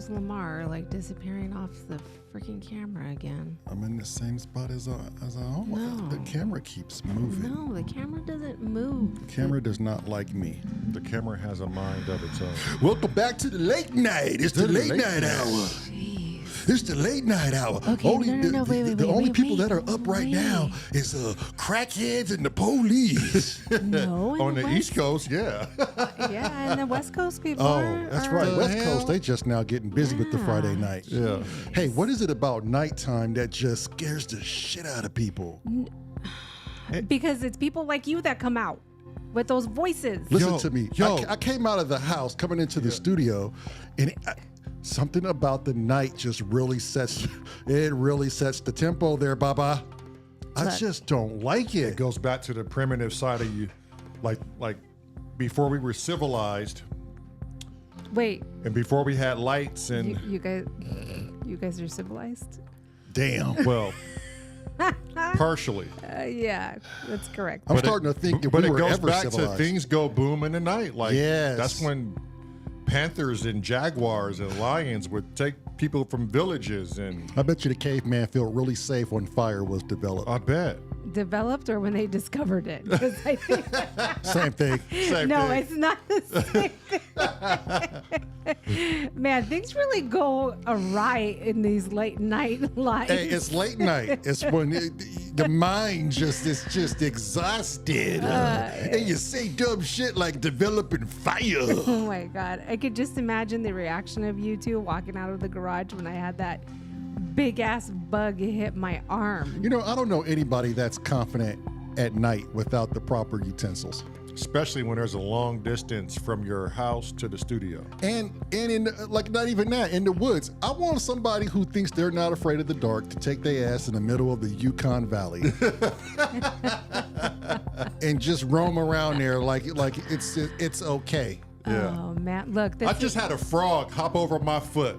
How's Lamar like disappearing off the freaking camera again? I'm in the same spot as I always. No. The camera keeps moving. No, the camera doesn't move. The camera does not like me. The camera has a mind of its own. Welcome back to the late night. It's the late night hour. Jeez. It's the late night hour. Okay, only wait, the only people wait, that are up right wait. now is crackheads and the police. No, On the West, East Coast, yeah. Yeah, and the West Coast people. That's right. The West hell? Coast, they just now getting busy with the Yeah. Friday night. Yeah. Hey, what is it about nighttime that just scares the shit out of people? Because it's people like you that come out with those voices. Listen Yo, to me. yo. I came out of the house coming into the studio, and something about the night just really sets the tempo there, Baba. I Look. just don't like It it. goes back to the primitive side of you, like before we were civilized Wait, and before we had lights and you guys are civilized? Damn. well, partially. Yeah, that's correct. I'm starting to think that we But were it goes ever back civilized. to things go boom in the night. Like Yes. that's when panthers and jaguars and lions would take people from villages, and I bet you the caveman felt really safe when fire was developed. I bet. Developed or when they discovered it? 'Cause I think, Same thing. Same no, thing. it's not the same thing. Man, things really go awry in these late night lives. Hey, it's late night. It's when the mind just is just exhausted. And you say dumb shit like developing fire. Oh my God. I could just imagine the reaction of you two walking out of the garage when I had that big ass bug hit my arm. You know, I don't know anybody that's confident at night without the proper utensils. Especially when there's a long distance from your house to the studio. And in like not even that, in the woods. I want somebody who thinks they're not afraid of the dark to take their ass in the middle of the Yukon Valley and just roam around there like it's okay. Yeah. Oh man, look. I just had a frog hop over my foot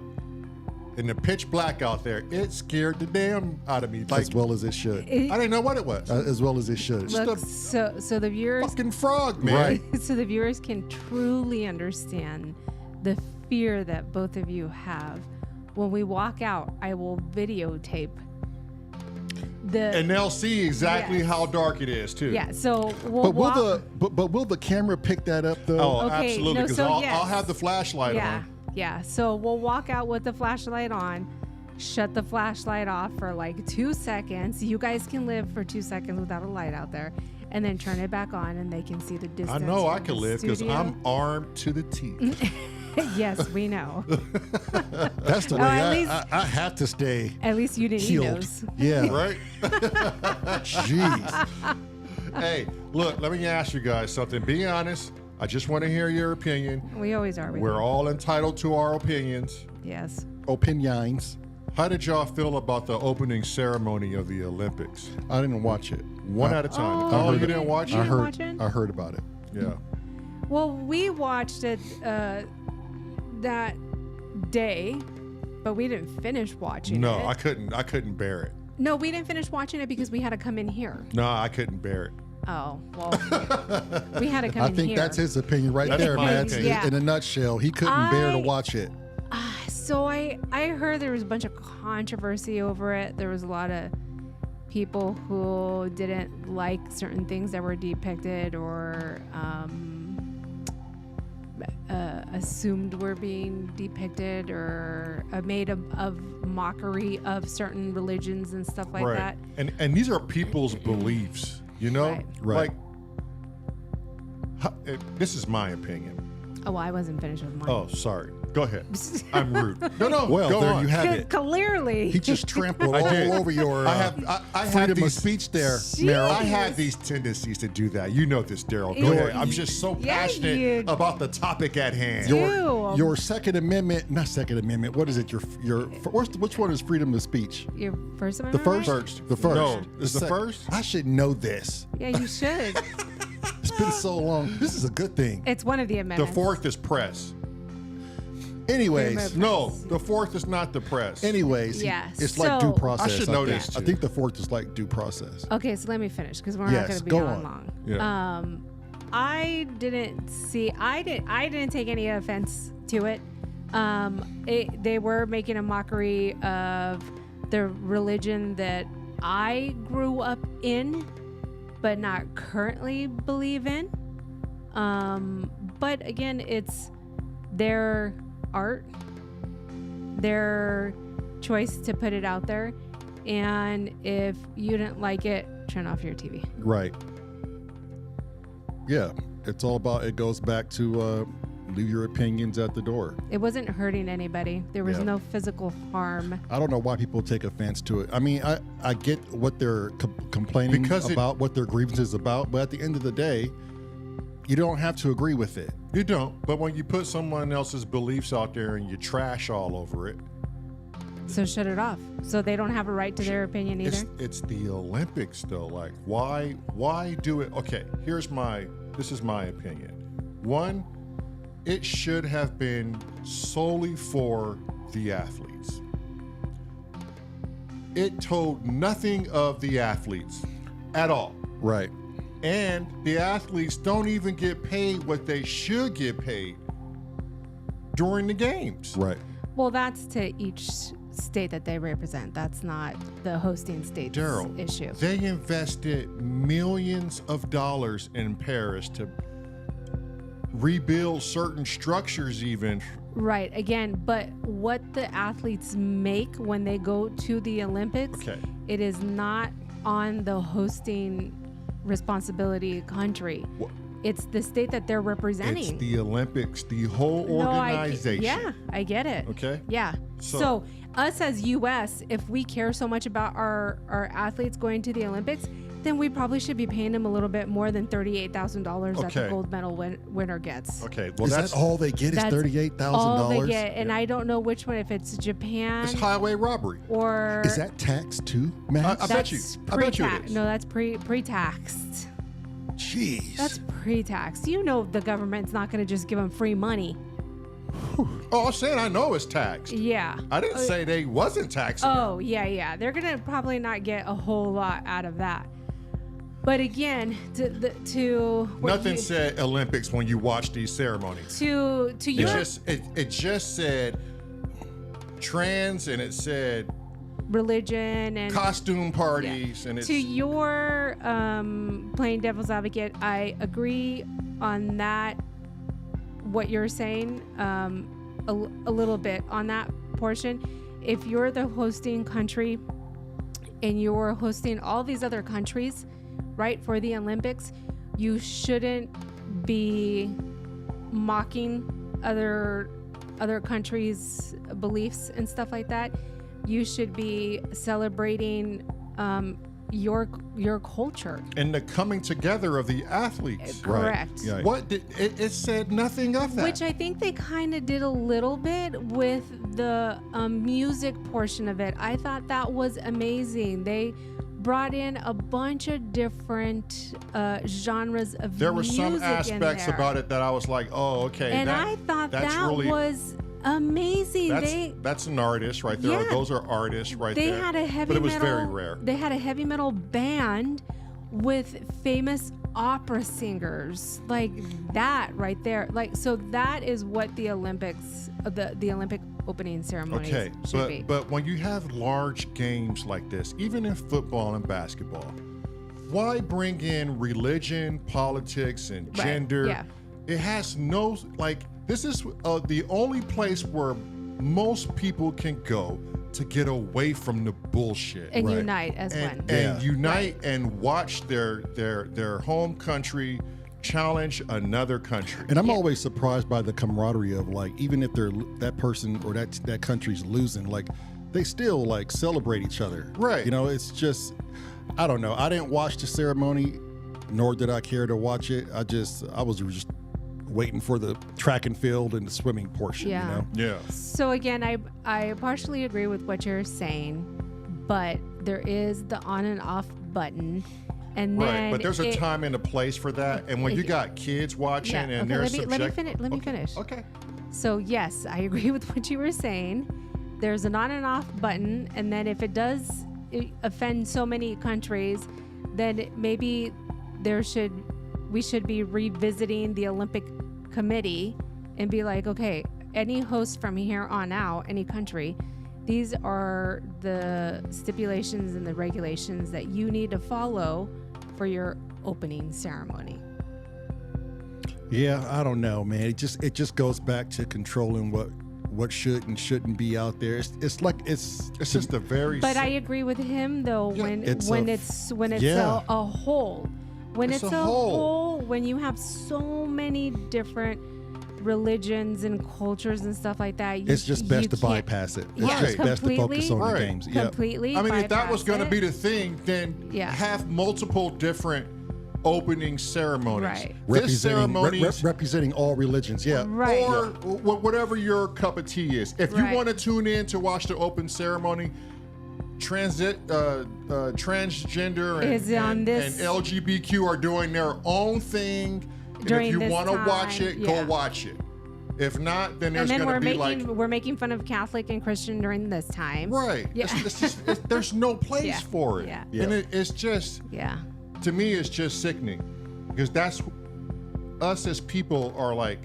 in the pitch black out there. It scared the damn out of me. Like, As well as it should. I didn't know what it was. As well as it should. Look, the so the viewers Fucking frog, man. Right. so the viewers can truly understand the fear that both of you have. When we walk out, I will videotape the And they'll see exactly Yes. how dark it is too. yeah. So we'll But will the camera pick that up though? Oh, Okay, absolutely. no, Because so I'll yes. have the flashlight yeah, on. yeah. So we'll walk out with the flashlight on, shut the flashlight off for like 2 seconds. You guys can live for 2 seconds without a light out there, and then turn it back on, and they can see the distance. I know I from can the live because studio. I'm armed to the teeth. Yes, we know. That's the Oh, way at least- I have to stay At least you didn't eat healed. those. Yeah. Right? Jeez. Hey, look, let me ask you guys something. Be honest. I just want to hear your opinion. We always are. We're all entitled to our opinions. Yes. Opinions. How did y'all feel about the opening ceremony of the Olympics? I didn't watch it. One at a time. Oh, Oh, you you didn't watch You it? didn't watch it? I heard about it. Yeah. Well, we watched it that day, but we didn't finish watching No, it. I couldn't bear it. No, we didn't finish watching it because we had to come in here. No, I couldn't bear it. Oh, well, we had to come I in think here. that's his opinion right That's there, my man. opinion. Yeah. In a nutshell, he couldn't bear to I- watch it. So I heard there was a bunch of controversy over it. There was a lot of people who didn't like certain things that were depicted or assumed were being depicted or made of mockery of certain religions and stuff like that. And these are people's beliefs, you know? Right. Right. This is my opinion. Oh, well, I wasn't finished with mine. Oh, sorry. Go ahead. I'm rude. No, Well, go there on. you have it. Clearly. He just trampled I all did. over your I have freedom of these speech there, Jeez. Meryl. I have these tendencies to do that. You know this, Daryl. Go You- ahead. I'm just so Yeah, passionate you- about the topic at hand. Ew. Your Second Amendment, not Second Amendment. What is it? Which one is freedom of speech? Your first The amendment? right? First. The first. No, it's the sec- first? I should know this. Yeah, you should. It's been so long. This is a good thing. It's one of the The amendments. fourth is press. Anyways, No, the fourth is not the press. Yeah, it's like due so- process. I should know think. this, I too. think the fourth is like due process. Okay, so let me finish because we're not Yes, going to be go on on. long. Yeah. I didn't take any offense to it. They were making a mockery of the religion that I grew up in, but not currently believe in. But again, it's their art, their choice to put it out there. And if you didn't like it, turn off your TV. Right. Yeah. It's all about, it goes back to leave your opinions at the door. It wasn't hurting anybody. There was no physical harm. I don't know why people take offense to it. I mean, I get what they're complaining Because about, what their grievance is about, but at the end of the day, you don't have to agree with it. You don't. But when you put someone else's beliefs out there and you trash all over it, So shut it off. So they don't have a right to their opinion either. it's the Olympics though. Like why do it? Okay, this is my opinion. One, it should have been solely for the athletes. It told nothing of the athletes at all. Right. And the athletes don't even get paid what they should get paid during the games. Right. Well, that's to each state that they represent. That's not the hosting state's Daryl, issue. they invested millions of dollars in Paris to rebuild certain structures even. Right. Again, but what the athletes make when they go to the Olympics, Okay. it is not on the hosting responsibility country. What? It's the state that they're representing. It's the Olympics, the whole organization. Yeah, I get it. Okay. Yeah. So- So us as U.S., if we care so much about our athletes going to the Olympics, then we probably should be paying them a little bit more than $38,000 that the Okay. gold medal winner gets. Okay. Well, Is that's that all they get is That's $38,000? all they get, and I don't know which one. If it's Japan it's highway robbery. or Is that tax too, Matt? I bet you. that's I bet you it pre-tax. is. No, that's pre-taxed. Jeez. That's pre-tax. You know the government's not going to just give them free money. Oh, I'm saying I know it's taxed. Yeah. I didn't say they wasn't taxing. it. Oh, yeah. They're going to probably not get a whole lot out of that. But again, to what Nothing you- said Olympics when you watch these ceremonies. to It your just said trans and it said religion and costume parties and it's to your playing devil's advocate, I agree on that. What you're saying, a little bit on that portion. If you're the hosting country and you're hosting all these other countries, right, for the Olympics, you shouldn't be mocking other countries' beliefs and stuff like that. You should be celebrating your culture. and the coming together of the athletes. Correct. Yeah. What did it said nothing of that. Which I think they kind of did a little bit with the music portion of it. I thought that was amazing. They brought in a bunch of different genres of there were music some in aspects there. about it that I was like, oh, okay. And I thought that was amazing. That's an artist right there. Yeah. Those are artists right They there. had a heavy but it was metal. very rare. They had a heavy metal band with famous opera singers, like that right there. Like, so that is what the Olympics, the Olympic opening ceremonies Okay, should be. but when you have large games like this, even in football and basketball, why bring in religion, politics, and Right, gender? yeah. It has no, like, this is the only place where most people can go to get away from the bullshit. And Right. unite as and, one. and Yeah. unite and watch their home country challenge another country. And I'm Yeah. always surprised by the camaraderie of, like, even if they're that person or that country's losing, like, they still like celebrate each other. Right. You know, it's just, I don't know. I didn't watch the ceremony, nor did I care to watch it. I was just waiting for the track and field and the swimming portion. Yeah. You know. Yeah. So again, I partially agree with what you're saying, but there is the on and off button. And then Right, but there's a time and a place for that. And when you got kids watching and okay, they're let me subject- let me finish. Okay. So yes, I agree with what you were saying. There's an on and off button, and then if it does offend so many countries, then maybe we should be revisiting the Olympic Committee and be like, okay, any host from here on out, any country, these are the stipulations and the regulations that you need to follow for your opening ceremony. Yeah, I don't know, man. It just goes back to controlling what should and shouldn't be out there. It's just a very. But I agree with him though. Yeah, when it's a whole, when it's a whole, when you have so many different religions and cultures and stuff like that, it's just best to bypass it. It's just best to focus on the games. Completely. I mean, if that was going to be the thing, then have multiple different opening ceremonies. Right. This ceremony representing all religions. Yeah. Right. Or whatever your cup of tea is. If you want to tune in to watch the open ceremony, transgender and LGBTQ are doing their own thing. And if you want to watch it, go watch it. If not, then there's going to be we're making fun of Catholic and Christian during this time. Right. Yeah. There's no place for it. Yeah. And it's just, to me, it's just sickening, because that's us as people are like,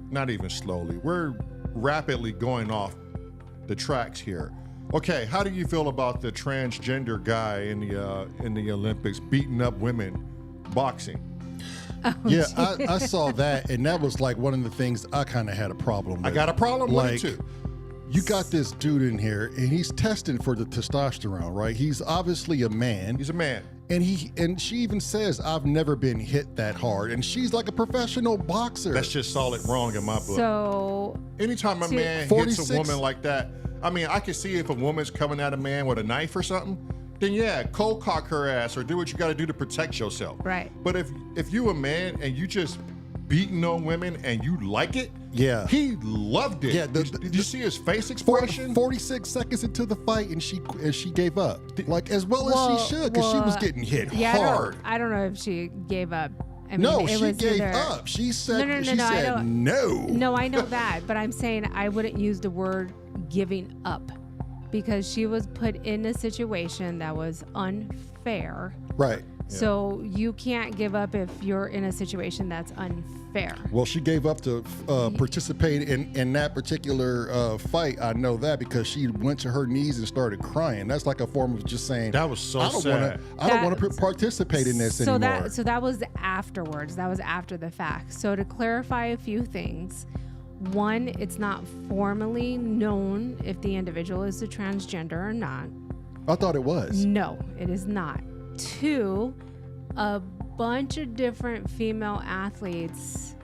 not even slowly, we're rapidly going off the tracks here. Okay, how do you feel about the transgender guy in the Olympics beating up women boxing? I saw that, and that was like one of the things I kind of had a problem with. I got a problem with it too. You got this dude in here, and he's testing for the testosterone, right? He's obviously a man. He's a man. And she even says, I've never been hit that hard. And she's like a professional boxer. That's just solid wrong in my book. So anytime a man hits a woman like that, I mean, I can see if a woman's coming at a man with a knife or something, then cold cock her ass or do what you got to do to protect yourself. Right. But if you a man and you just beating on women and you like it, he loved it. Yeah, did you see his face expression? 46 seconds into the fight, and she gave up, like as well as she should, because she was getting hit hard. I don't know if she gave up. I mean, no, she gave up. She said no. No, I know that, but I'm saying I wouldn't use the word giving up, because she was put in a situation that was unfair. Right. So you can't give up if you're in a situation that's unfair. Well, she gave up to participate in that particular fight. I know that because she went to her knees and started crying. That's like a form of just saying, that was so sad. I don't want to participate in this anymore. So that was afterwards. That was after the fact. So to clarify a few things. One, it's not formally known if the individual is a transgender or not. I thought it was. No, it is not. Two, a bunch of different female athletes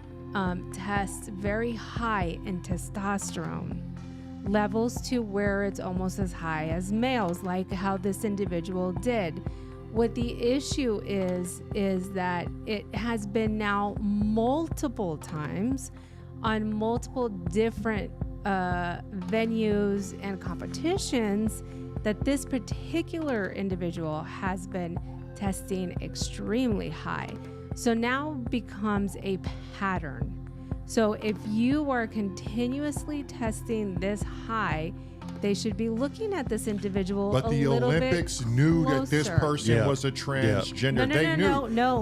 test very high in testosterone levels to where it's almost as high as males, like how this individual did. What the issue is that it has been now multiple times on multiple different venues and competitions that this particular individual has been testing extremely high. So now becomes a pattern. So if you are continuously testing this high, they should be looking at this individual but the Olympics knew that this person was a transgender.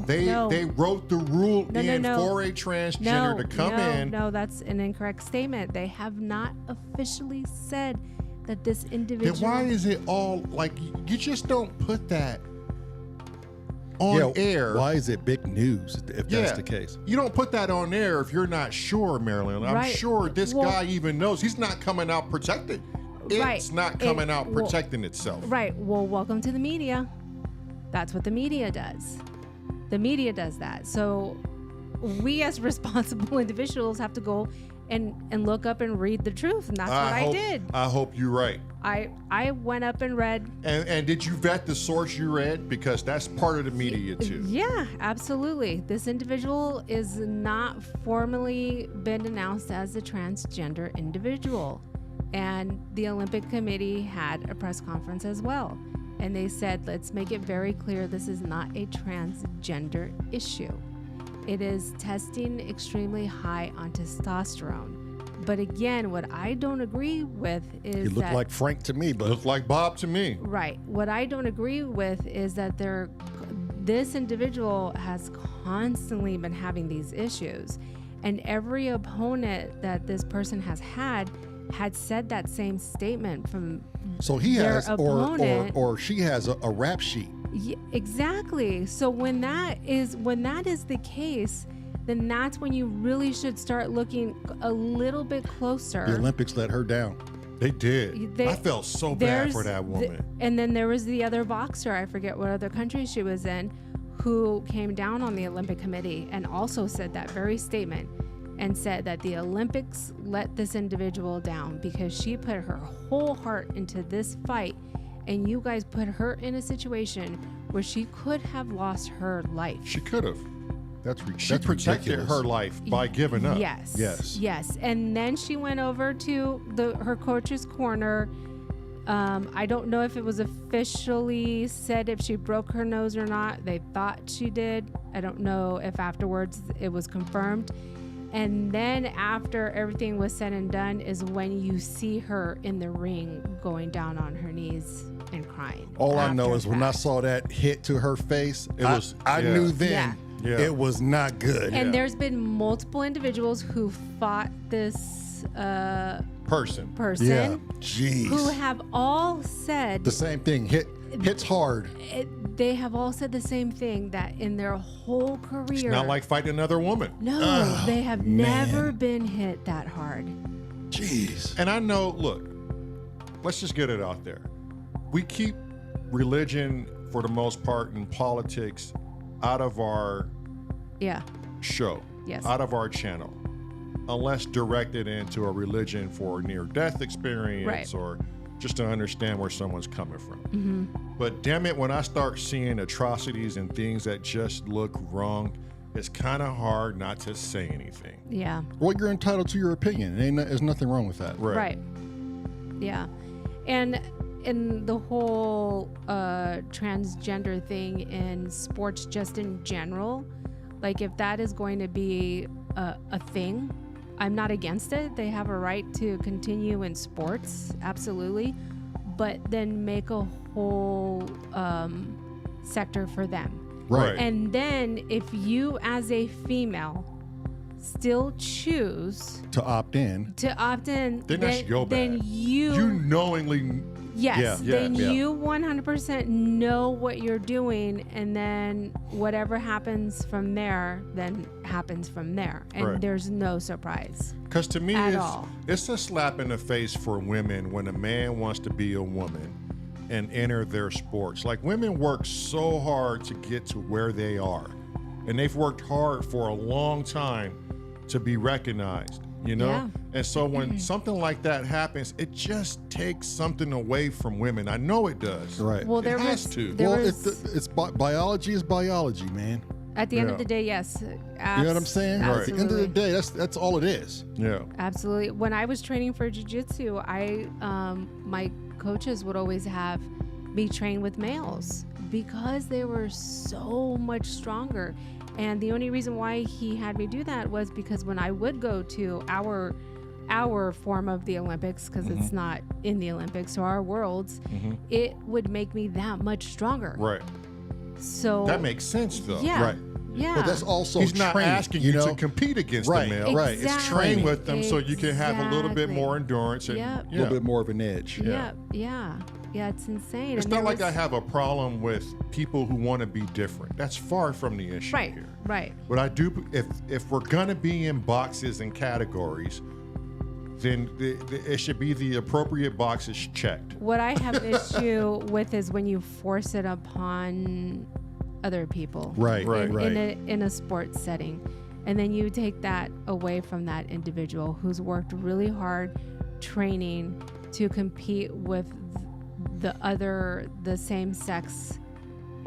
They wrote the rule for a transgender to come in. No, that's an incorrect statement. They have not officially said that this individual. Then why is it all like you just don't put that on air? Why is it big news if that's the case? You don't put that on air if you're not sure, Marilyn. I'm sure this guy even knows he's not coming out protected. It's not coming out protecting itself. Right. Well, welcome to the media. That's what the media does. The media does that. So we as responsible individuals have to go and look up and read the truth. And that's what I did. I hope you're right. I went up and read. And did you vet the source you read? Because that's part of the media too. Yeah, absolutely. This individual is not formally been announced as a transgender individual. And the Olympic Committee had a press conference as well. And they said, let's make it very clear this is not a transgender issue. It is testing extremely high on testosterone. But again, what I don't agree with is you look like Frank to me, but look like Bob to me. Right. What I don't agree with is that this individual has constantly been having these issues. And every opponent that this person has had said that same statement from So he their has, opponent. or she has a rap sheet. Exactly. So when that is the case, then that's when you really should start looking a little bit closer. The Olympics let her down. They did. I felt so bad for that woman. And then there was the other boxer, I forget what other country she was in, who came down on the Olympic Committee and also said that very statement and said that the Olympics let this individual down because she put her whole heart into this fight, and you guys put her in a situation where she could have lost her life. She could have. She that's protected ridiculous. her life by giving up. Yes. And then she went over to her coach's corner. I don't know if it was officially said if she broke her nose or not. They thought she did. I don't know if afterwards it was confirmed. And then after everything was said and done is when you see her in the ring going down on her knees and crying. All I know is when I saw that hit to her face, I knew then it was not good. And there's been multiple individuals who fought this person. Yeah. Jeez. Who have all said the same thing. Hits hard. They have all said the same thing, that in their whole career. It's not like fighting another woman. No, they have never been hit that hard. Jeez. And I know, look, let's just get it out there. We keep religion, for the most part, and politics out of our show, out of our channel, unless directed into a religion for near-death experience or just to understand where someone's coming from. Mm-hmm. But damn it, when I start seeing atrocities and things that just look wrong, it's kind of hard not to say anything. Yeah. Well, you're entitled to your opinion. There's nothing wrong with that. Right. Yeah. And in the whole transgender thing in sports, just in general, like if that is going to be a thing, I'm not against it. They have a right to continue in sports, absolutely, but then make a whole sector for them. Right. And then if you as a female still choose to opt in, then that's your bad. Then you knowingly. Yes, then you 100% know what you're doing, and then whatever happens from there, then happens from there. And there's no surprise. Because to me, it's a slap in the face for women when a man wants to be a woman and enter their sports. Like, women work so hard to get to where they are, and they've worked hard for a long time to be recognized. You know? Yeah. And so when something like that happens, it just takes something away from women. I know it does. Right. Well, it has to. Biology is biology, man. At the end of the day, yes. You know what I'm saying? Absolutely. At the end of the day, that's all it is. Yeah. Absolutely. When I was training for jiu-jitsu, my coaches would always have me train with males because they were so much stronger. And the only reason why he had me do that was because when I would go to our form of the Olympics, because it's not in the Olympics or our worlds, it would make me that much stronger. Right. So that makes sense, though. Yeah. Right. Yeah. But that's also he's not training, asking you to compete against the male. Right. It's train with them so you can have a little bit more endurance and a little bit more of an edge. Yeah, it's insane. It's not like I have a problem with people who want to be different. That's far from the issue here. Right. But I do, if we're gonna be in boxes and categories, then it should be the appropriate boxes checked. What I have an issue with is when you force it upon other people. Right. In a sports setting. And then you take that away from that individual who's worked really hard training to compete with the same sex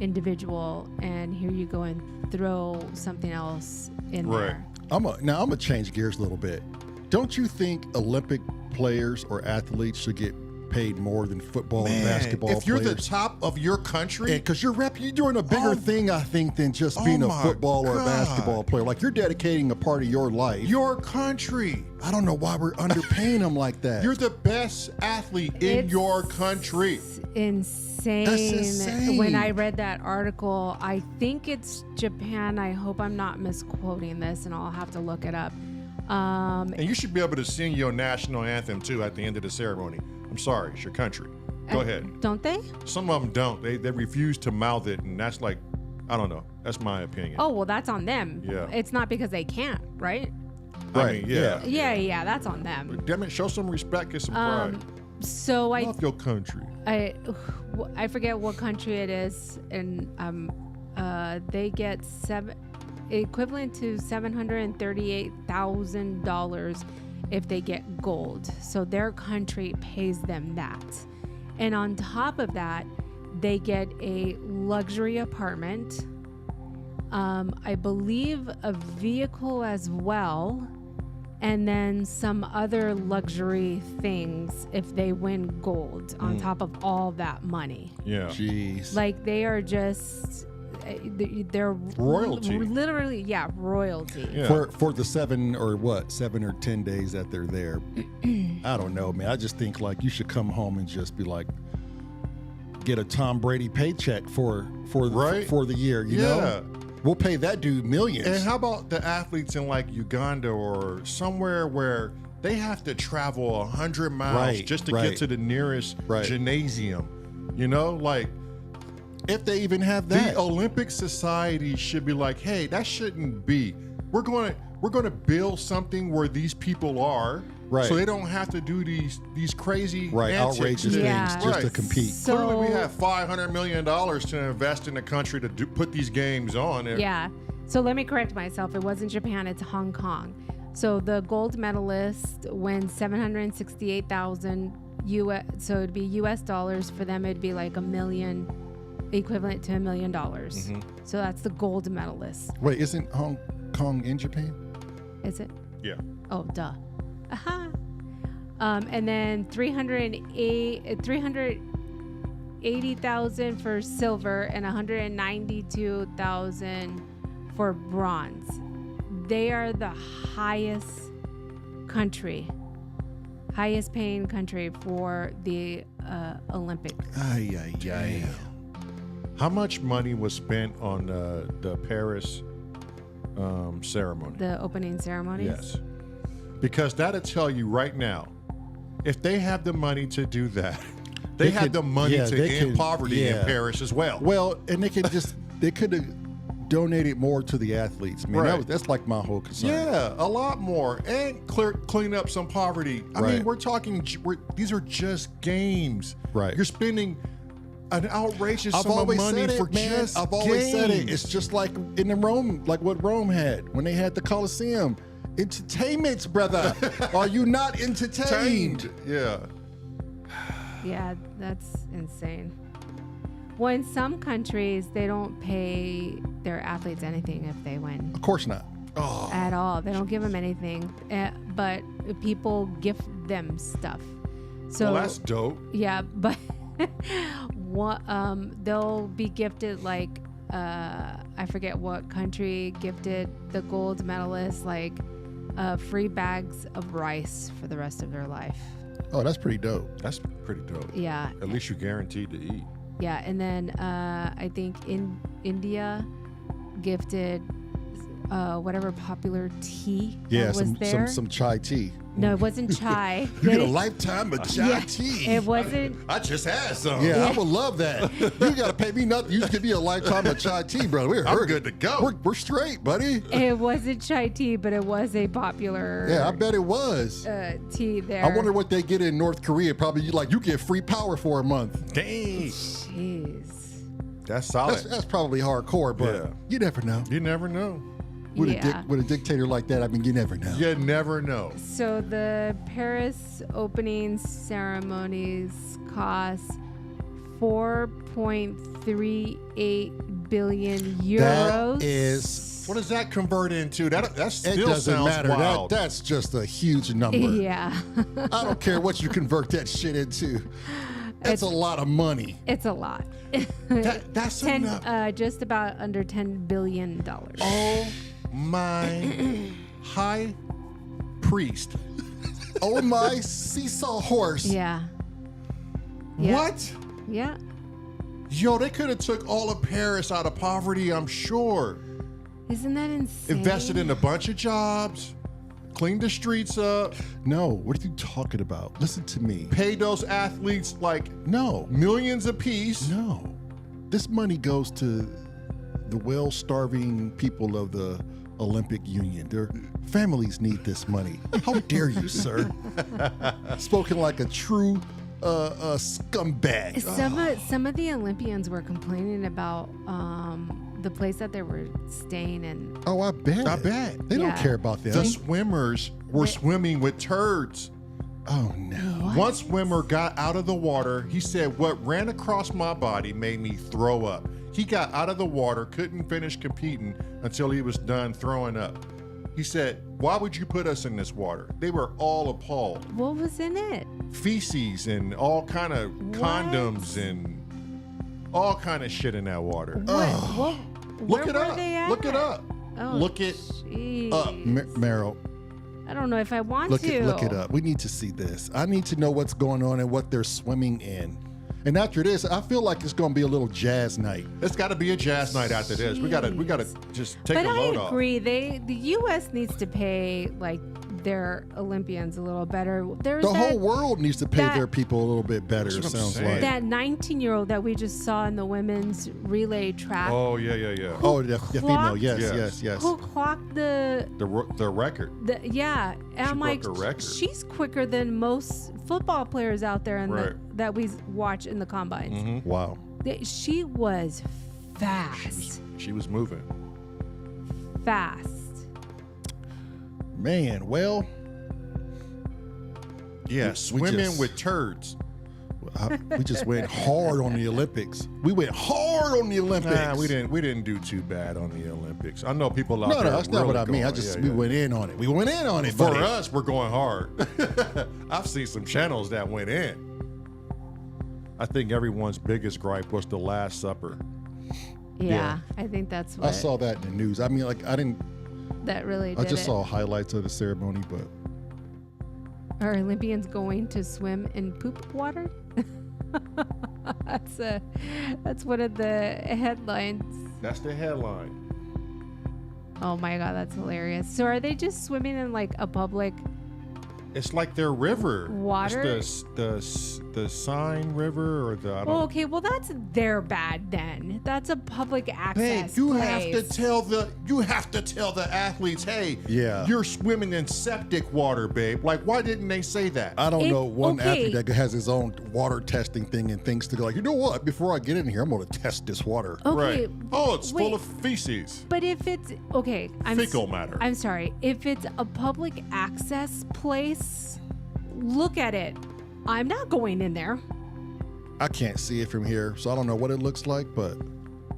individual, and here you go and throw something else in there. I'm gonna change gears a little bit. Don't you think Olympic players or athletes should get paid more than football and basketball if you're players. the top of your country, Because you're doing a bigger thing, I think, than just being a my football or a God. basketball player. Like, you're dedicating a part of your life. your country, I don't know why we're underpaying them like that. you're the best athlete in your country. Insane. That's insane. When I read that article, I think it's Japan. I hope I'm not misquoting this, and I'll have to look it up. And you should be able to sing your national anthem too at the end of the ceremony. I'm sorry, it's your country. Go ahead. Don't they? Some of them don't. They refuse to mouth it, and that's like, I don't know. That's my opinion. Oh, well, that's on them. Yeah. It's not because they can't, right? I mean, yeah. Yeah, that's on them. But damn it, show some respect, get some pride. So Love your country. I forget what country it is, and they get equivalent to $738,000 if they get gold. So their country pays them that. And on top of that, they get a luxury apartment, I believe a vehicle as well, and then some other luxury things if they win gold on top of all that money. Yeah. Jeez. Like, they are just, they're Royalty. Literally, yeah, royalty. Yeah. For the 7 or 10 days that they're there, I don't know, man. I just think, like, you should come home and just be like, get a Tom Brady paycheck for the year, you know? We'll pay that dude millions. And how about the athletes in like Uganda or somewhere where they have to travel 100 miles just to get to the nearest gymnasium? You know, like, if they even have that. The Olympic Society should be like, hey, that shouldn't be. We're going to build something where these people are, so they don't have to do these crazy antics. outrageous things just to compete. So, clearly, we have $500 million to invest in the country to put these games on. Yeah. So let me correct myself. It wasn't Japan. It's Hong Kong. So the gold medalist wins $768,000 US. So it'd be US dollars. For them, it'd be like $1 million, equivalent to $1 million. So that's the gold medalist. Wait, isn't Hong Kong in Japan? Is it? Yeah. Oh, duh. And then 380,000 for silver and 192,000 for bronze. They are the highest paying country for the Olympics. How much money was spent on the Paris ceremony? The opening ceremonies? Yes. Because that'll tell you right now, if they have the money to do that, they have the money to end poverty in Paris as well. Well, and they could have donated more to the athletes, man. That's like my whole concern. Yeah, a lot more, and clean up some poverty. I mean, we're talking. These are just games. Right. You're spending an outrageous I've sum of always money said it, for man. just I've always said it. games. It's just like in the Rome, like what Rome had when they had the Colosseum. Entertainment, brother. Are you not entertained? Yeah. Yeah, that's insane. Well, in some countries, they don't pay their athletes anything if they win. Of course not. At all. They don't give them anything, but people gift them stuff. So Well, that's dope. yeah, but they'll be gifted like I forget what country gifted the gold medalist like free bags of rice for the rest of their life. Oh, that's pretty dope. That's pretty dope. Yeah. At least you're guaranteed to eat. Yeah, and then I think in India gifted whatever popular tea that was there. some chai tea. No, it wasn't chai. You get a lifetime of chai tea. It wasn't. I just had some. Yeah, I would love that. You got to pay me nothing. You just give me a lifetime of chai tea, bro. I'm good to go. We're straight, buddy. It wasn't chai tea, but it was a popular. Yeah, I bet it was. Tea there. I wonder what they get in North Korea. Probably you get free power for a month. Dang. Jeez. That's solid. That's probably hardcore, but you never know. You never know. With a dictator like that, I mean, you never know. You never know. So the Paris opening ceremonies cost $4.38 billion euros. That is. What does that convert into? That still It doesn't sounds matter. wild. That's just a huge number. Yeah. I don't care what you convert that shit into. That's a lot of money. It's a lot. That's enough. Just about under $10 billion. Oh my high priest. Oh my seesaw horse. Yeah. What? Yeah. Yo, they could have took all of Paris out of poverty, I'm sure. Isn't that insane? Invested in a bunch of jobs, cleaned the streets up, No, what are you talking about? Listen to me. paid those athletes like No, millions apiece. no. This money goes to the well-starving people of the Olympic Union. Their families need this money. How dare you, sir? Spoken like a true scumbag. Some of the Olympians were complaining about the place that they were staying in. Oh, I bet. I bet. They don't Yeah. care about them. The swimmers were swimming with turds. Oh, no. One swimmer got out of the water. He said, "What ran across my body made me throw up." He got out of the water, couldn't finish competing until he was done throwing up. He said, "Why would you put us in this water?" They were all appalled. What was in it? Feces and all kind of condoms and all kind of shit in that water. What? Look Where it were up. they at? Look it up. Oh, Look it jeez. up. Meryl, I don't know if I want look to. it up. We need to see this. I need to know what's going on and what they're swimming in. And after this, I feel like it's going to be a little jazz night. It's got to be a jazz night after this. We gotta just take But a I load off. agree. The U.S. needs to pay like their Olympians a little better. There's The whole world needs to pay that- their people a little bit better, it That's what I'm sounds saying. like. that 19-year-old that we just saw in the women's relay track. Oh yeah. Oh, the female. clocked- Yes. Who clocked the The record. yeah? And I'm like, broke a record. she's quicker than most football players out there that we watch in the combines. Mm-hmm. Wow. She was fast. She was moving. Fast. Man, well, Yeah, We swimming just- with turds. we just went hard on the Olympics. We went hard on the Olympics. Nah, we didn't do too bad on the Olympics. I know people out No, there. that's not what I really mean. going- We went in on it. We went in on it. For buddy. us, we're going hard. I've seen some channels that went in. I think everyone's biggest gripe was the Last Supper. Yeah, I think that's what I saw that in the news. I mean, like, I didn't. that really I did just it. saw highlights of the ceremony, but Are Olympians going to swim in poop water? That's one of the headlines. That's the headline. Oh my god, that's hilarious. So are they just swimming in like a public? It's like their river. Water? It's the Seine River or the I don't Well, okay, well that's their bad then. That's a public Babe, access you place. have to tell the athletes, hey, Yeah. you're swimming in septic water, babe. Like, why didn't they say that? I don't It- know one okay. athlete that has his own water testing thing and thinks to go like, you know what? Before I get in here, I'm going to test this water. Okay, Right. Oh, it's full wait. of feces. but if it's okay, Fecal matter. I'm sorry. If it's a public access place, look at it. I'm not going in there. I can't see it from here, so I don't know what it looks like, but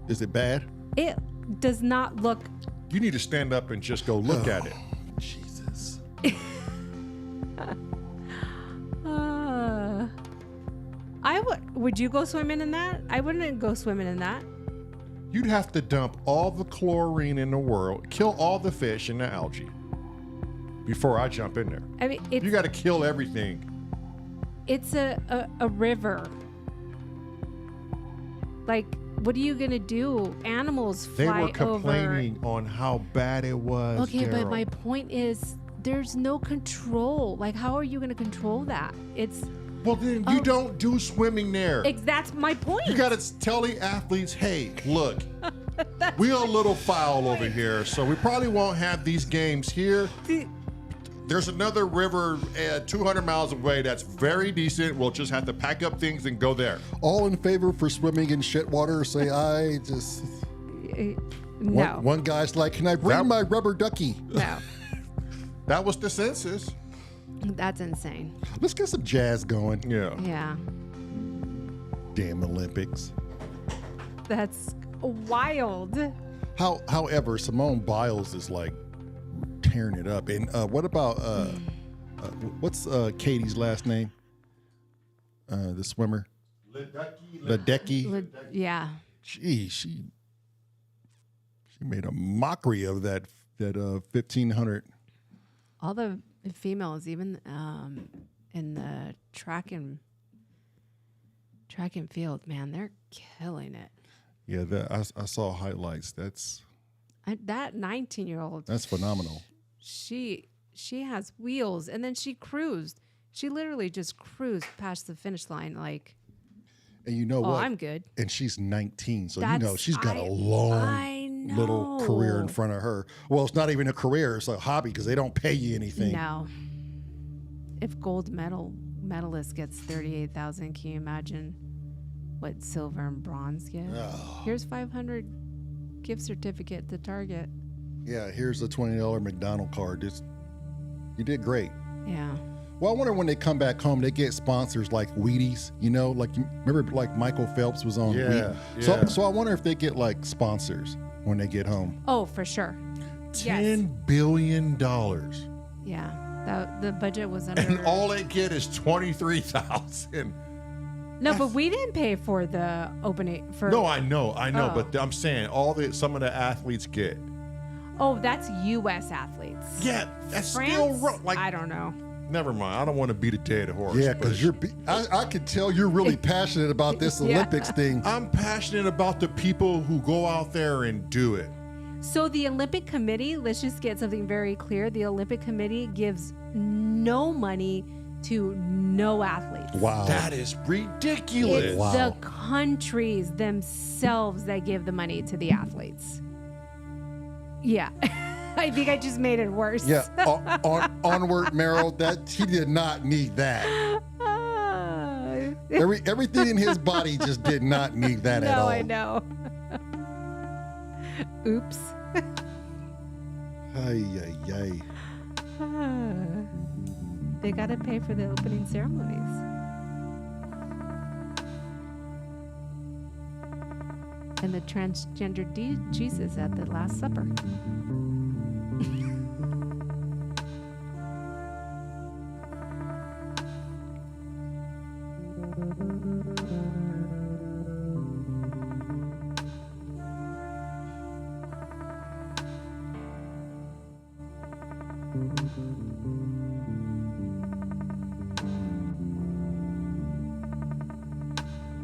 is it bad? It does not look. You need to stand up and just go look at it. Jesus. Would you go swimming in that? I wouldn't go swimming in that. You'd have to dump all the chlorine in the world, kill all the fish and the algae before I jump in there. I mean, You got to kill everything. it's a river. Like, what are you gonna do? Animals They fly were complaining over. on how bad it was. Okay, but Daryl. my point is, there's no control. Like, how are you gonna control that? It's Well, then you don't do swimming there. that's my point. You got to tell the athletes, hey, look, we're a little foul over here, so we probably won't have these games here. There's another river 200 miles away that's very decent. We'll just have to pack up things and go there. All in favor for swimming in shit water? Say I just. No, One guy's like, can I bring my rubber ducky? no, That was the census. that's insane. Let's get some jazz going. Yeah. Yeah, Damn Olympics. that's wild. However, Simone Biles is like tearing it up. And what about what's Katie's last name? The swimmer. Ledecky. Yeah. Gee, she made a mockery of that 1500. All the females, even in the track and field, man, they're killing it. Yeah, I saw highlights. That 19-year-old. That's phenomenal. She has wheels, and then she cruised. She literally just cruised past the finish line, like. And you know what? I'm good. And she's 19, so she's got a I long little career in front of her. Well, it's not even a career; it's a hobby because they don't pay you anything. No. If gold medalist gets $38,000, can you imagine what silver and bronze get? Oh. Here's 500 gift certificate to Target. Yeah, here's a $20 McDonald's card. You did great. Yeah. Well, I wonder when they come back home, they get sponsors like Wheaties, like remember like Michael Phelps was on Wheat? Yeah. So I wonder if they get like sponsors when they get home. Oh, for sure. $10 billion. Yeah. The budget was under. And all they get is $23,000. No, but we didn't pay for the opening. No, I know, Oh. but I'm saying some of the athletes get. Oh, that's U.S. athletes. Yeah, that's France? still wrong. Like, I don't know. never mind. I don't want to beat a dead horse. Yeah, because I could tell you're really passionate about this Olympics thing. I'm passionate about the people who go out there and do it. So the Olympic Committee, let's just get something very clear. The Olympic Committee gives no money to no athletes. Wow. That is ridiculous. It's the countries themselves that give the money to the athletes. Yeah. I think I just made it worse. Yeah, onward, Meryl. He did not need that. Everything in his body just did not need that at all. No, I know. Oops. Ay, ay, ay. They got to pay for the opening ceremonies. And the transgender Jesus at the Last Supper.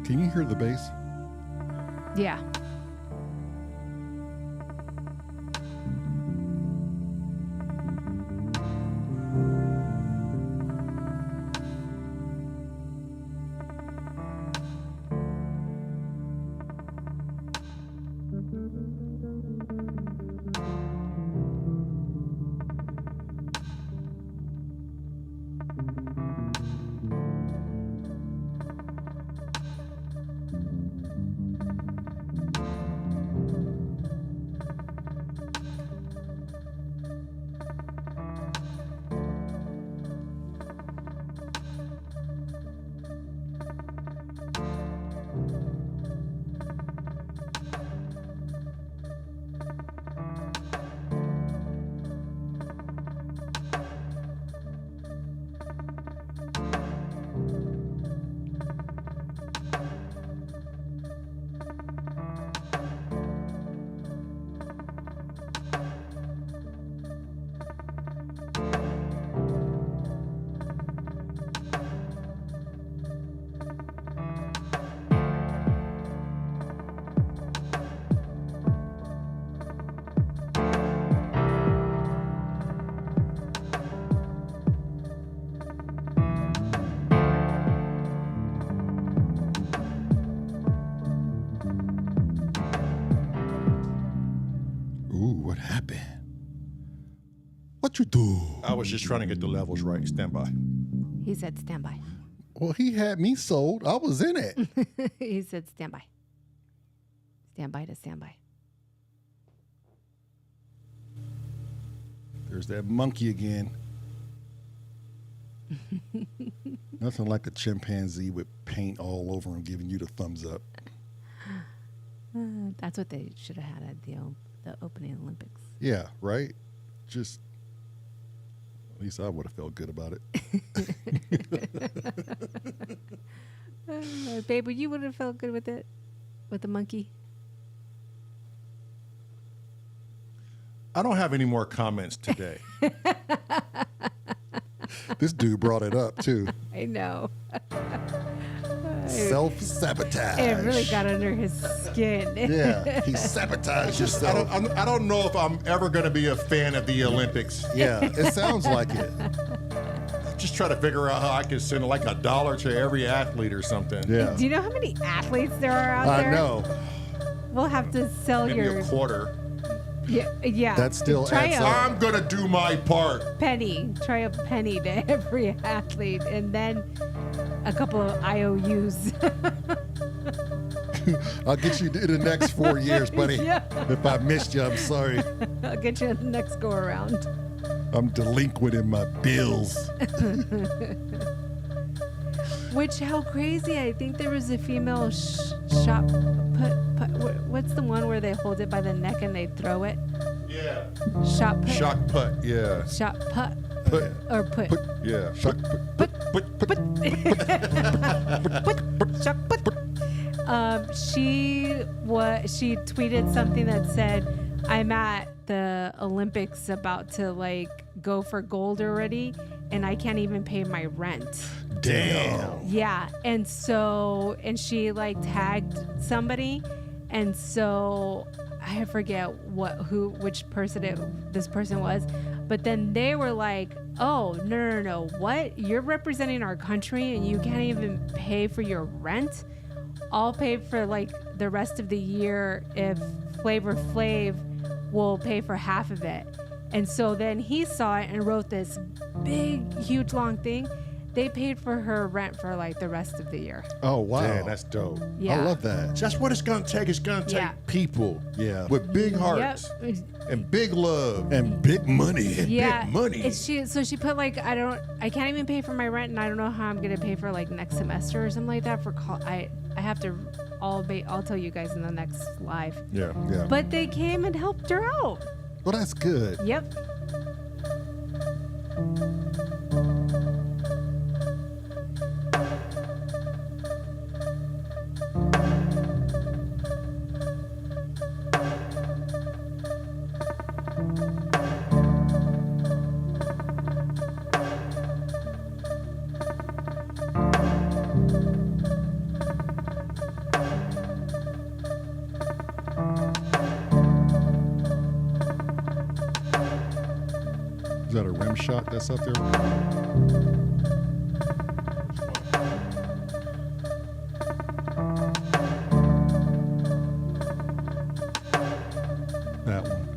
Can you hear the bass? Yeah. What happened? What you do? I was just trying to get the levels right. Stand by. He said stand by. Well, he had me sold. I was in it. He said stand by. Stand by to stand by. There's that monkey again. Nothing like a chimpanzee with paint all over him giving you the thumbs up. That's what they should have had at the opening Olympics. Yeah, right? Just, at least I would have felt good about it. Babe, you would have felt good with it? With the monkey? I don't have any more comments today. This dude brought it up, too. I know. Self-sabotage. It really got under his skin. Yeah, he sabotaged himself. I don't know if I'm ever going to be a fan of the Olympics. Yeah, it sounds like it. Just try to figure out how I can send like $1 to every athlete or something. Yeah. Do you know how many athletes there are out there? I know. We'll have to sell Maybe your a quarter. Yeah. That still Try adds a up. I'm going to do my part. penny. Try a penny to every athlete, and then a couple of IOUs. I'll get you in the next 4 years, buddy. Yeah. If I missed you, I'm sorry. I'll get you in the next go around. I'm delinquent in my bills. Which, how crazy. I think there was a female shot put. What's the one where they hold it by the neck and they throw it? Yeah. Shot put. Shock putt. Yeah. Shot put. Put. Or put. Yeah. Shock put. Shot put. She tweeted something that said, "I'm at the Olympics about to like go for gold already, and I can't even pay my rent." Damn. Yeah, and she like tagged somebody, and so I forget which person this person was, but then they were like, "Oh, no, what? You're representing our country and you can't even pay for your rent? I'll pay for like the rest of the year if Flavor Flav will pay for half of it." And so then he saw it and wrote this big, huge, long thing. They paid for her rent for like the rest of the year. Oh, wow. Damn, that's dope. Yeah. I love that. That's what it's going to take. It's going to take Yeah. people Yeah. with big hearts Yep. and big love. And big money. Yeah. big money. So she put like, I can't even pay for my rent, and I don't know how I'm gonna pay for like next semester or something like that for I have to I'll tell you guys in the next live. Yeah. Yeah. But they came and helped her out. Well, that's good. Yep. Is that a rim shot that's up there? That one.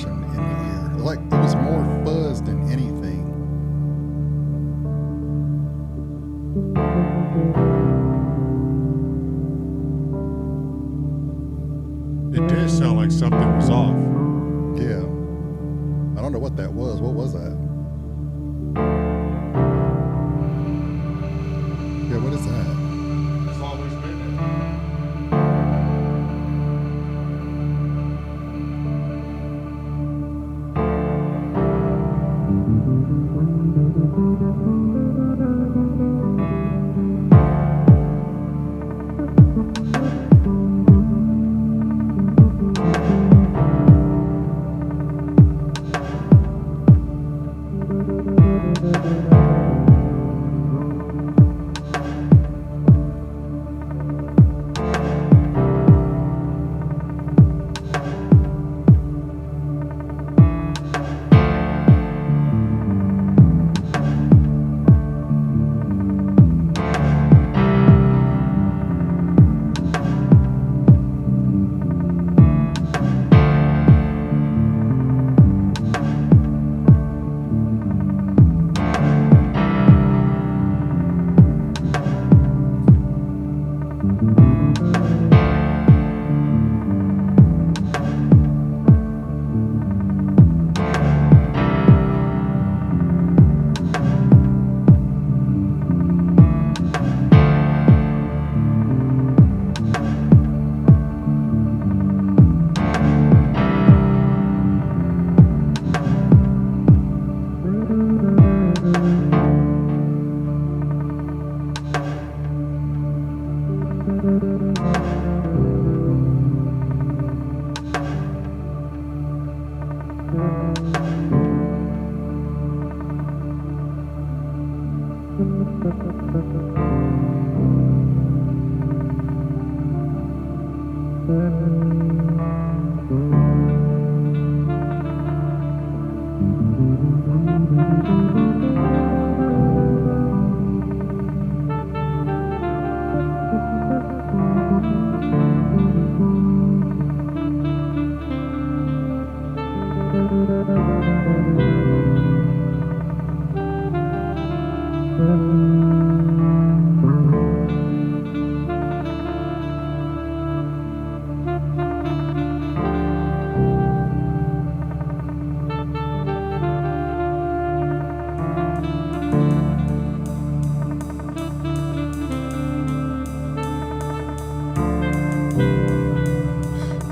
distortion in the ear. Like it was more fuzz than anything. It did sound like something was off. Yeah. I don't know what that was. What was that? Yeah, what is that? It's always been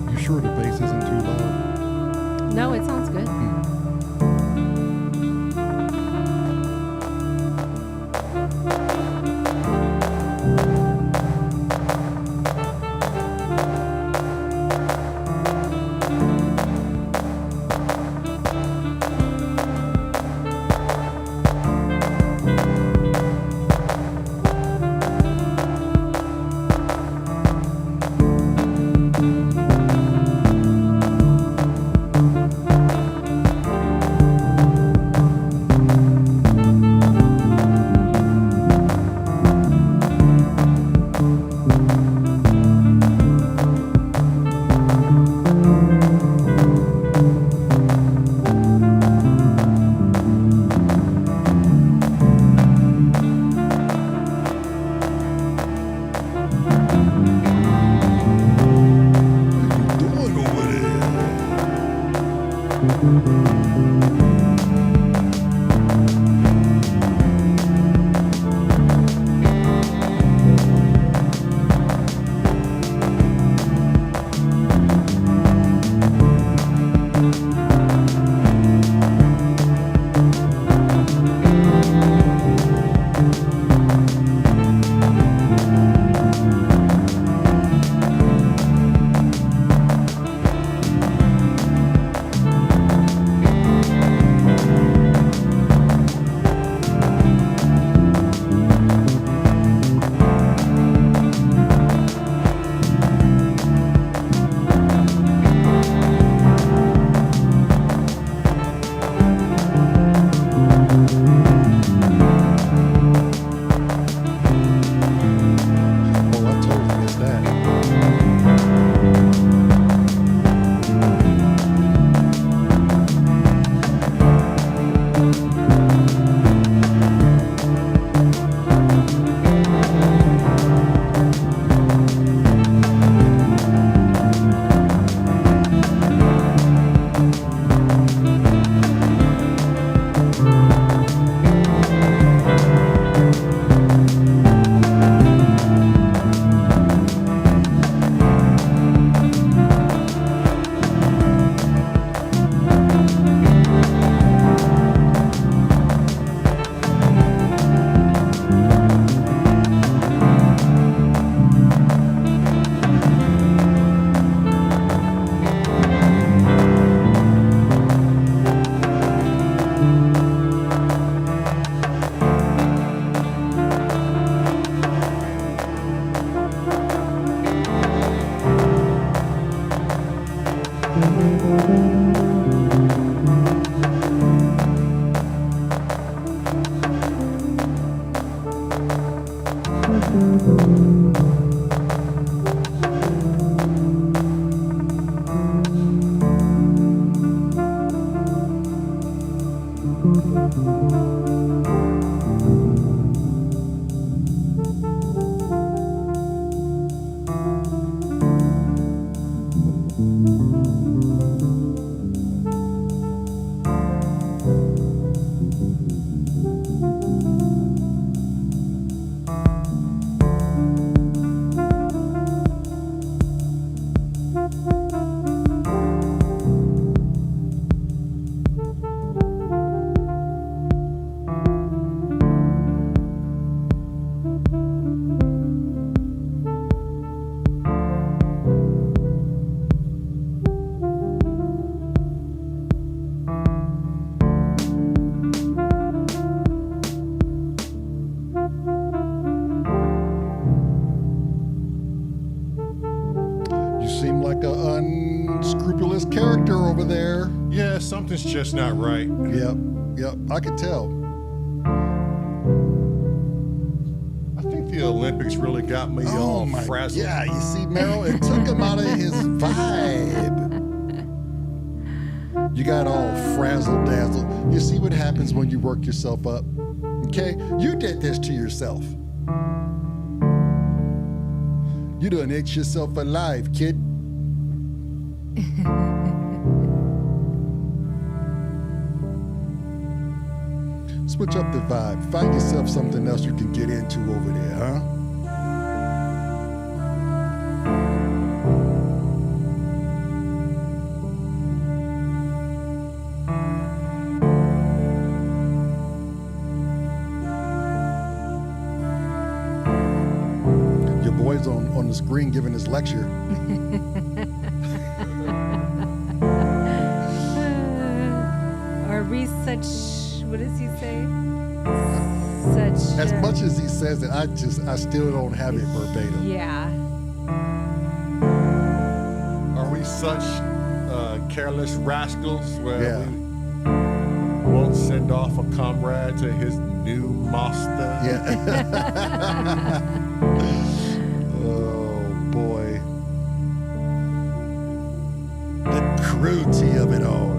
You sure the bass isn't too loud? No, it sounds good. Seem like an unscrupulous character over there. Yeah, something's just not right. Yep, I could tell. I think the Olympics really got me all frazzled. Yeah, you see, Meryl, it took him out of his vibe. You got all frazzled dazzled. You see what happens when you work yourself up? Okay? You did this to yourself. You done ate yourself alive, kid. Switch up the vibe. Find yourself something else you can get into over there, huh? Your boy's on the screen giving his lecture. Are we such, what does he say? Such. As much as he says it, I still don't have it verbatim. Yeah. Are we such careless rascals where we won't send off a comrade to his new master? Yeah. Oh, boy. The cruelty of it all.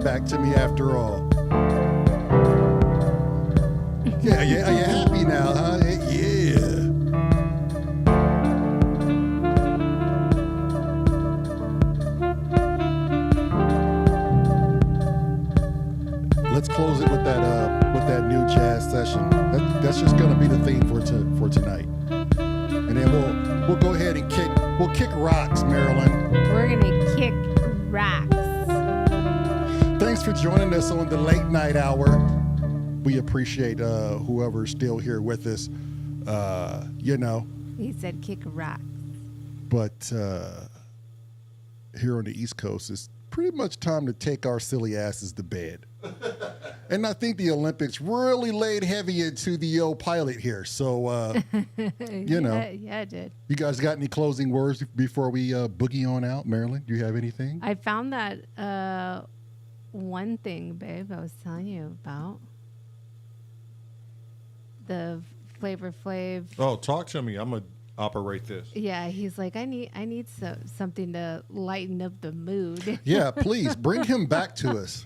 back to me after all. Yeah, are you happy now, huh? Yeah. Let's close it with that new jazz session. That's just gonna be the theme for tonight. And then we'll go ahead and kick rocks, Marilyn. We're gonna kick rocks. Thanks for joining us on the late night hour. We appreciate whoever's still here with us. He said kick rocks. But here on the East Coast, it's pretty much time to take our silly asses to bed. And I think the Olympics really laid heavy into the old pilot here. So, Yeah, it did. You guys got any closing words before we boogie on out? Marilyn, do you have anything? I found that one thing, babe, I was telling you about. The Flavor Flav. Oh, talk to me. I'm going to operate this. Yeah, he's like, I need something to lighten up the mood. Yeah, please, bring him back to us.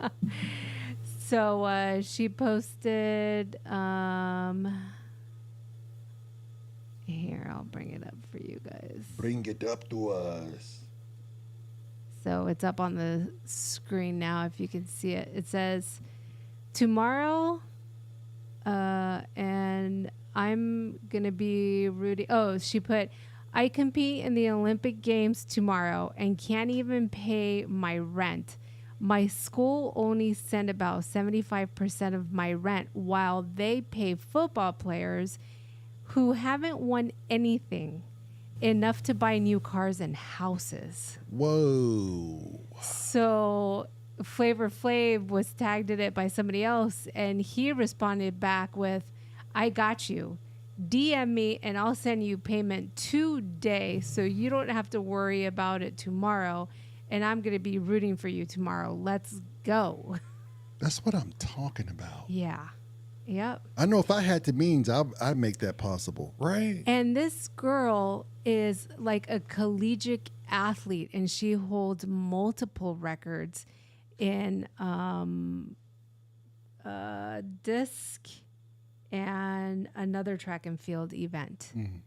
So she posted, here, I'll bring it up for you guys. Bring it up to us. So it's up on the screen now, if you can see it. It says, tomorrow, and I'm going to be rooting. Oh, she put, I compete in the Olympic Games tomorrow and can't even pay my rent. My school only sent about 75% of my rent while they pay football players who haven't won anything enough to buy new cars and houses. Whoa. So Flavor Flav was tagged in it by somebody else, and he responded back with, I got you. DM me and I'll send you payment today so you don't have to worry about it tomorrow. And I'm going to be rooting for you tomorrow. Let's go. That's what I'm talking about. Yeah. Yep. I know if I had the means, I'd make that possible. Right. And this girl is like a collegiate athlete, and she holds multiple records in disc and another track and field event. Mm.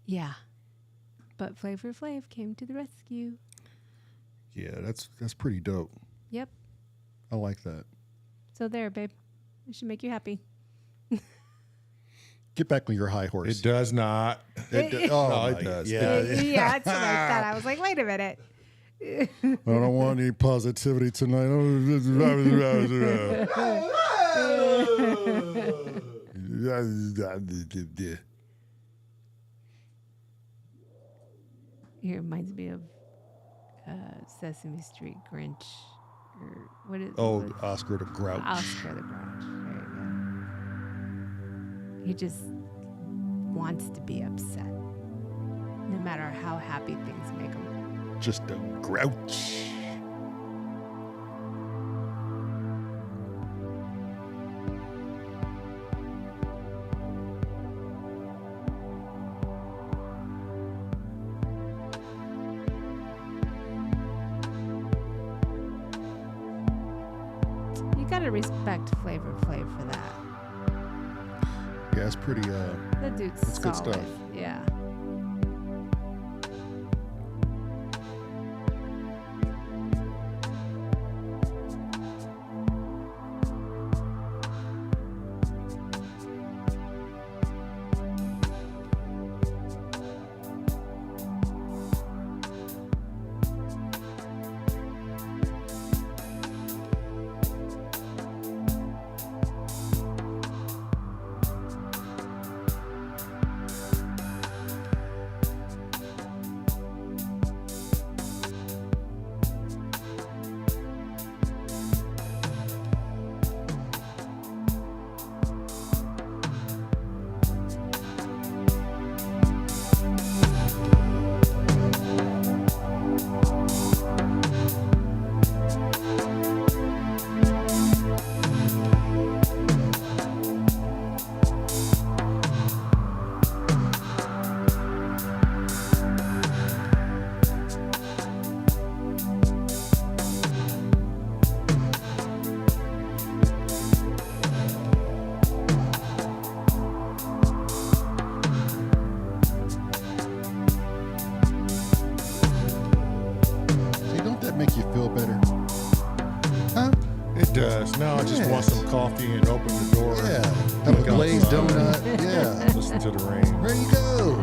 Yeah. But Flavor Flav came to the rescue. Yeah, that's pretty dope. Yep. I like that. So there, babe. It should make you happy. Get back on your high horse. It does not. It does. Yeah, that's what I thought. I was like, wait a minute. I don't want any positivity tonight. It reminds me of Sesame Street Grinch. Or what is Oscar the Grouch. Oscar the Grouch. There you go. He just wants to be upset, no matter how happy things make him. Just a grouch. You gotta respect Flavor Flav for that. Yeah, it's pretty. That dude's That's good solid. stuff. Yeah. Make you feel better. Huh? It does. Now I just want some coffee and open the door. Yeah. Have a glazed donut. Yeah. Listen to the rain. There you go.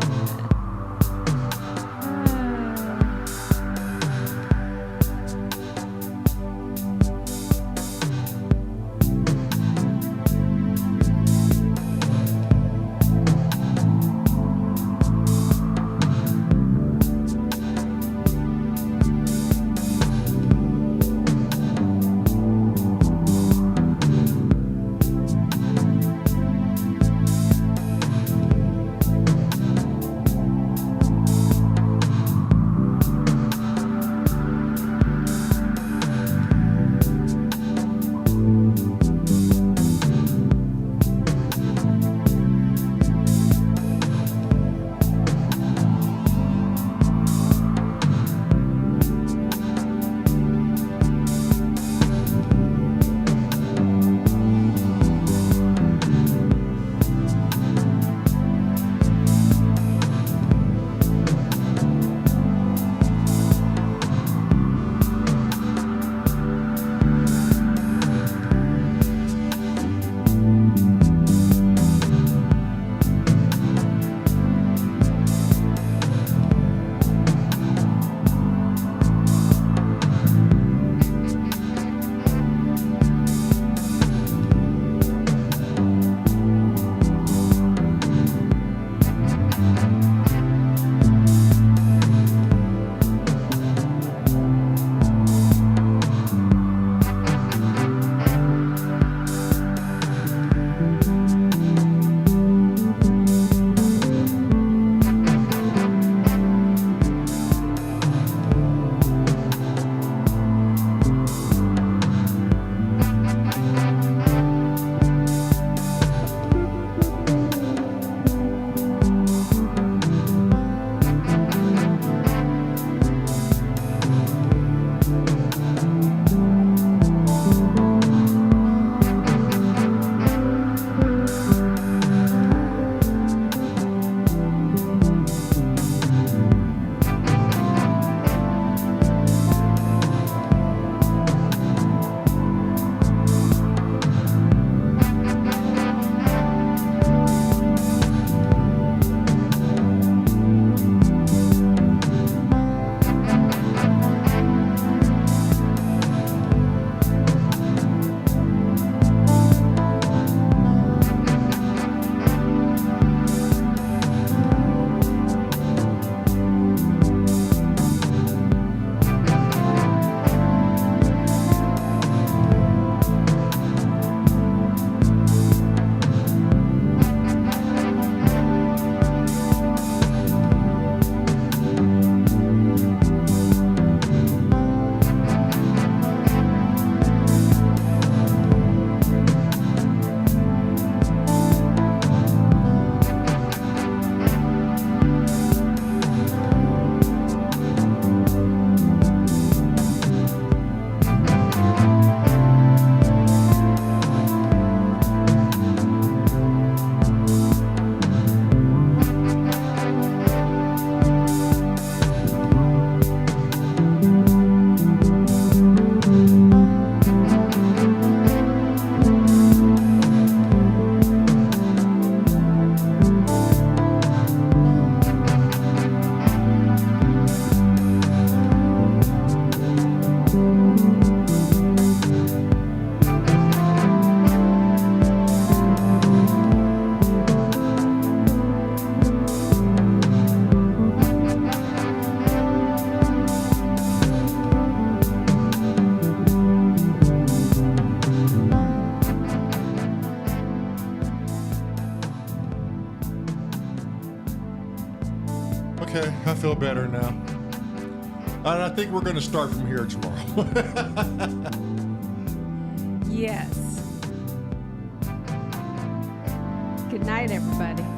feel better now. And I think we're going to start from here tomorrow. Yes. Good night, everybody.